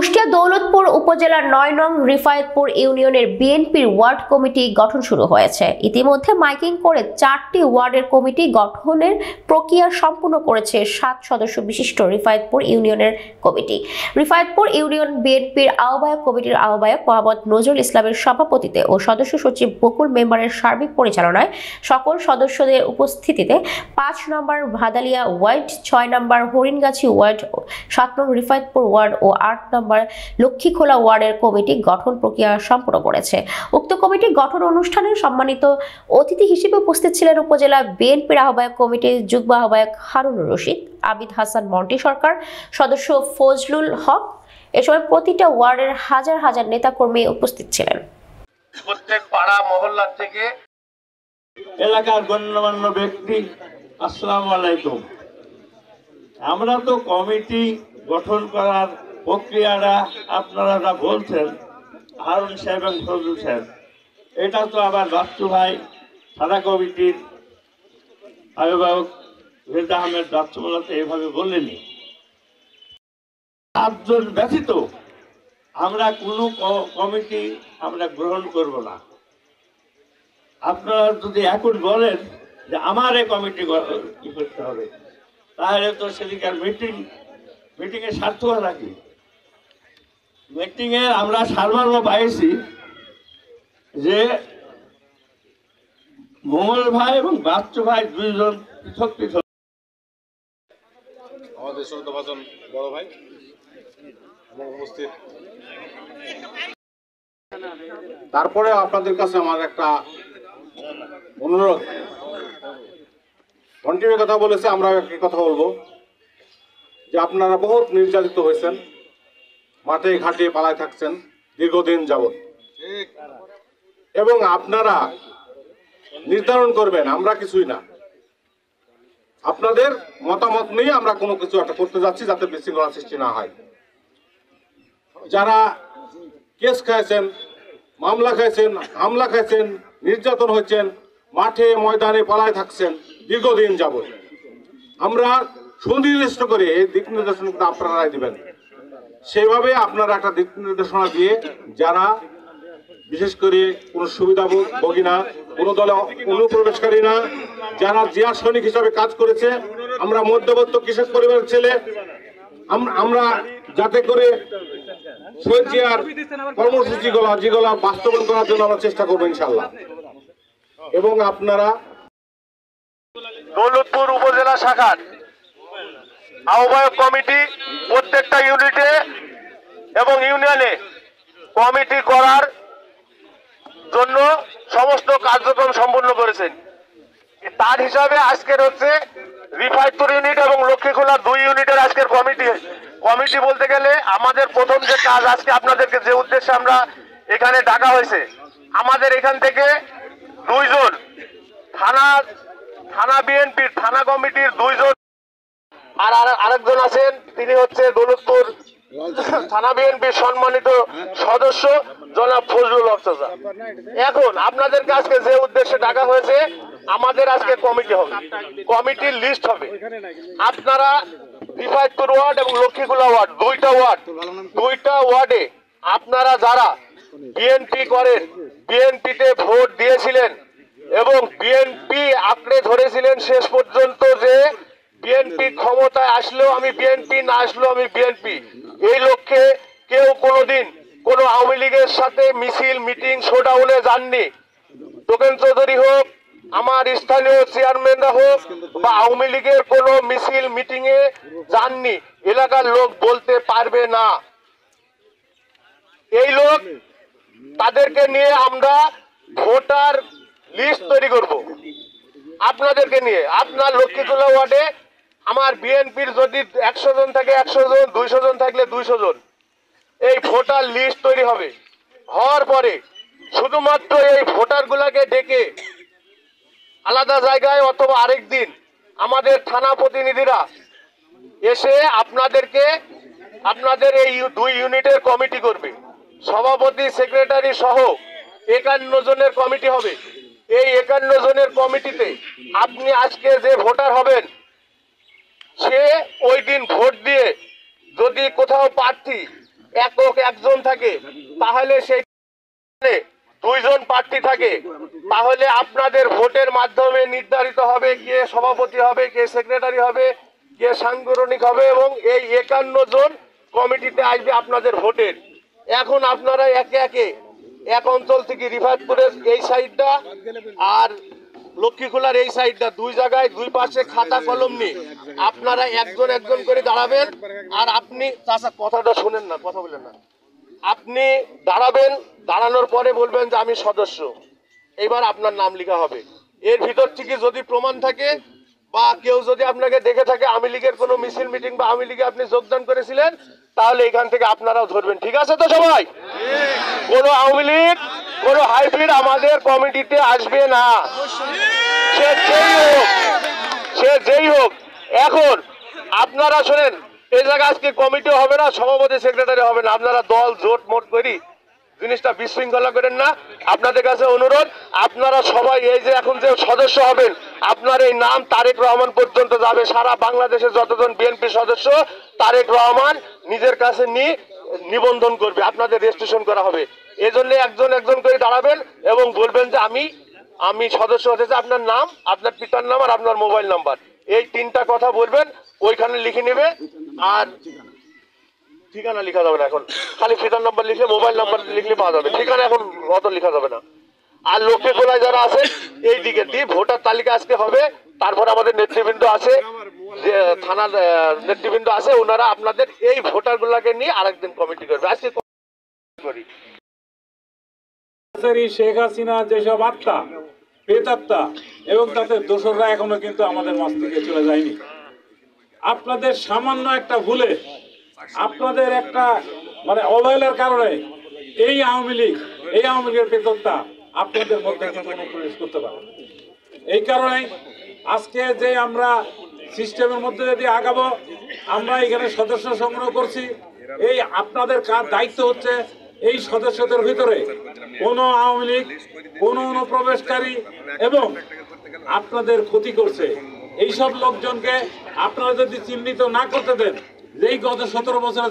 কুষ্টিয়া দৌলতপুর উপজেলার ৯ নং রিফায়েতপুর ইউনিয়নের বিএনপির ওয়ার্ড কমিটি গঠন শুরু হয়েছে। ইতিমধ্যে মাইকিং করে 4টি ওয়ার্ডের কমিটি গঠনের প্রক্রিয়া সম্পূর্ণ করেছে 7 সদস্য বিশিষ্ট রিফায়েতপুর ইউনিয়নের কমিটি। রিফায়েতপুর ইউনিয়ন বিএনপির আহ্বায়ক কমিটির আহ্বায়ক মোহাম্মদ নজরুল ইসলামের সভাপতিত্বে ও সদস্য সচিব বকুল মেম্বারের সার্বিক পরিচালনায় সকল সদস্যদের উপস্থিতিতে 5 নম্বর ভাদালিয়া ওয়ার্ড, 6 নম্বর হরিণগাছি ওয়ার্ড, 7 নং রিফায়েতপুর ওয়ার্ড ও 8 নম্বর লক্ষ্মীখোলা ওয়ার্ডের কমিটি গঠন প্রক্রিয়া সম্পন্ন করেছে। উক্ত কমিটি গঠন অনুষ্ঠানে সম্মানিত অতিথি হিসেবে উপস্থিত ছিলেন উপজেলা বিএনপির আহ্বায়ক কমিটির যুগ্ম আহ্বায়ক হারুনুর রশিদ, আবিদ হাসান মন্টি সরকার, সদস্য ফজলুল হক। এ সময় প্রতিটা ওয়ার্ডের হাজার হাজার নেতাকর্মী উপস্থিত ছিলেন। প্রত্যেক পাড়া মহল্লা থেকে এলাকার গণ্যমান্য ব্যক্তি, আসসালামু আলাইকুম। আমরা তো কমিটি গঠন করার প্রক্রিয়াটা আপনারা যা বলছেন হারুন সাহেব এবং ফজলুল সাহেব, এটা তো আবার বাচ্চু ভাই থানা কমিটির আহ্বায়ক রেজা আহমেদ বাচ্চুমোল্লাতে এভাবে বললেনি। 8 জন ব্যতীত আমরা কোনো কমিটি আমরা গ্রহণ করব না। আপনারা যদি এখন বলেন যে আমার এই কমিটি কি করতে হবে, তাহলে তো সেদিকার মিটিংয়ের স্বার্থ রাখি। মিটিংয়ে আমরা সার্বর্ম পাইছি যে মোমল ভাই এবং বাচ্চু ভাই 2 জন পৃথক পৃথক। আমাদের শ্রদ্ধাভাজন বড় ভাই উপস্থিত। তারপরে আপনাদের কাছে আমার একটা অনুরোধ, কন্টিনিউ কথা বলেছে, আমরা একই কথা বলবো যে আপনারা বহুত নির্যাতিত হয়েছেন, মাঠে ঘাটে পালায় থাকছেন দীর্ঘদিন যাবৎ, এবং আপনারা নির্ধারণ করবেন, আমরা কিছুই না, আপনাদের মতামত নিয়ে আমরা কোনো কিছু একটা করতে যাচ্ছি যাতে বিশৃঙ্খলা সৃষ্টি না হয়। যারা কেস খাইছেন, মামলা খাইছেন, হামলা খাইছেন, নির্যাতন হয়েছেন, মাঠে ময়দানে পালায় থাকছেন দীর্ঘদিন যাবৎ, আমরা সুনির্দিষ্ট করে এই দিক নির্দেশনা আপনারাই দিবেন। সেইভাবে আপনারা একটা দিক নির্দেশনা দিয়ে যারা বিশেষ করে কোনো সুবিধাভোগী না, কোনো দলে অনুপ্রবেশকারী না, যারা জিয়া সৈনিক হিসাবে কাজ করেছে, আমরা মধ্যবিত্ত কৃষক পরিবারের ছেলে, আমরা যাতে করে শহীদ জিয়ার কর্মসূচিগুলো যেগুলো বাস্তবায়ন করার জন্য আমরা চেষ্টা করবো ইনশাল্লাহ। এবং আপনারা দৌলতপুর উপজেলা শাখার আহ্বায়ক কমিটি প্রত্যেকটা ইউনিটে এবং ইউনিয়নে কমিটি করার জন্য সমস্ত কার্যক্রম সম্পন্ন করেছেন। তার হিসাবে আজকের হচ্ছে রিফায়েতপুর ইউনিট এবং লক্ষ্মীখোলা 2 ইউনিটের আজকের কমিটি বলতে গেলে আমাদের প্রথম যে কাজ, আজকে আপনাদেরকে যে উদ্দেশ্যে আমরা এখানে ডাকা হয়েছে, আমাদের এখান থেকে 2 জন থানা বিএনপির থানা কমিটির 2 জন, আর আরেকজন আছেন, তিনি হচ্ছে দৌলতপুর থানা বিএনপির সম্মানিত সদস্য জনাব ফজলুল হক চাচা। এখন আপনাদের কাছে যে উদ্দেশ্যে ডাকা হয়েছে, আমাদের আজকে কমিটি হবে, কমিটির লিস্ট হবে। আপনারা রিফায়েতপুর ওয়ার্ড এবং লক্ষ্মীখোলা ওয়ার্ড, 2টা ওয়ার্ডে আপনারা যারা বিএনপি করেন, বিএনপিতে ভোট দিয়েছিলেন এবং বিএনপি আঁকড়ে ধরেছিলেন শেষ পর্যন্ত যে বিএনপি ক্ষমতায় আসলেও আমি বিএনপি, না আসলেও আমি বিএনপি, এই লক্ষ্যে কেউ কোনোদিন কোনো আওয়ামী লীগের সাথে মিছিল, মিটিং, শোডাউনে যাননি। তোকেন চৌধুরী হোক, আমার স্থানীয় চেয়ারম্যানরা হোক, বা আওয়ামী লীগের কোনো মিছিল, মিটিংয়ে যাননি, এলাকার লোক বলতে পারবে না। এই লোক, তাদেরকে নিয়ে আমরা ভোটার লিস্ট তৈরি করব আপনাদেরকে নিয়ে। আপনার লক্ষ্মীখোলা ওয়ার্ডে আমার বিএনপির যদি 100 জন থাকে 100 জন, 200 জন থাকলে 200 জন, এই ভোটার লিস্ট তৈরি হবে। হওয়ার পরে শুধুমাত্র এই ভোটারগুলোকে ডেকে আলাদা জায়গায় অথবা আরেক দিন আমাদের থানা প্রতিনিধিরা এসে আপনাদের এই 2 ইউনিটের কমিটি করবে। সভাপতি, সেক্রেটারি সহ 51 জনের কমিটি হবে। এই 51 জনের কমিটিতে আপনি আজকে যে ভোটার হবেন, সে ওই দিন ভোট দিয়ে যদি কোথাও প্রার্থী একক একজন থাকে, তাহলে সেই দুইজন প্রার্থী থাকে, তাহলে আপনাদের ভোটের মাধ্যমে নির্ধারিত হবে কে সভাপতি হবে, কে সেক্রেটারি হবে, কে সাংগঠনিক হবে, এবং এই 51 জন কমিটিতে আসবে আপনাদের ভোটের। এখন আপনারা একে একে এক অঞ্চল থেকে রিফাতপুরের এই সাইডটা আর লক্ষ্মীখোলার এই সাইডটা দুই জায়গায় দুই পাশে খাতা কলম নিয়ে আপনারা একজন একজন করে দাঁড়াবেন। আর আপনি চাচা কথাটা শুনেন না, কথা বলেন না, আপনি দাঁড়াবেন, দাঁড়ানোর পরে বলবেন যে আমি সদস্য, এবার আপনার নাম লেখা হবে। এর ভিতর থেকে যদি প্রমাণ থাকে বা কেউ যদি আপনাকে দেখে থাকে আওয়ামী লীগের কোনো মিছিল মিটিং বা আওয়ামী লীগে আপনি যোগদান করেছিলেন, তাহলে এখান থেকে আপনারাও ধরবেন। ঠিক আছে তো সবাই? কোনো আওয়ামী লীগ, কোনো হাইব্রিড আমাদের কমিটিতে আসবে না, সে যেই হোক। এখন আপনারা শোনেন, এই জায়গায় আজকে কমিটি হবে না, সভাপতি সেক্রেটারি হবে না, আপনারা দল জোট মোট করি জিনিসটা বিশৃঙ্খলা করেন না। আপনাদের কাছে অনুরোধ, আপনারা সবাই এই যে এখন যে সদস্য হবেন, আপনার এই নাম তারেক রহমান পর্যন্ত যাবে। সারা বাংলাদেশের যতজন বিএনপি সদস্য তারেক রহমান নিজের কাছে নিবন্ধন করবে, আপনাদের রেজিস্ট্রেশন করা হবে। এজন্য একজন একজন করে দাঁড়াবেন এবং বলবেন যে আমি সদস্য হতে চাই, আপনার নাম, আপনার পিতার নাম আর আপনার মোবাইল নাম্বার, এই 3টা কথা বলবেন, ওইখানে লিখে নেবে। আর ঠিকানা লেখা যাবে না, এখন খালি পিতার নাম্বার লিখলে, মোবাইল নাম্বার লিখলে পাওয়া যাবে, ঠিকানা এখন অত লেখা যাবে না। আর লক্ষ্মীখোলায় যারা আছেন এই দিকে দিয়ে ভোটার তালিকা আজকে হবে, তারপর আমাদের নেতৃবৃন্দ আছে, যে থানার নেতৃবৃন্দ আছে, ওনারা আপনাদের এই ভোটার গুলাকে নিয়ে আরেকদিন কমিটি করবে। আজকে করি শেখ হাসিনা যেসব আত্মা প্রেতাত্মা এবং তাদের দোসররা এখনো কিন্তু আমাদের মাঝ থেকে চলে যায়নি। আপনাদের সামান্য একটা ভুলে, আপনাদের একটা অবহেলার কারণে এই আওয়ামী লীগের প্রেতাত্মা আপনাদের মধ্যে প্রবেশ করতে পারে। এই কারণে আজকে যে আমরা সিস্টেমের মধ্যে যদি আগাবো, আমরা এখানে সদস্য সংগ্রহ করছি, এই আপনাদের দায়িত্ব হচ্ছে এই সদস্যদের ভিতরে কোনো আওয়ামী লীগ, কোনো অনুপ্রবেশকারী এবং আপনাদের ক্ষতি করছে এইসব লোকজনকে আপনারা যদি চিহ্নিত না করতে দেন, যেই গত 17 বছর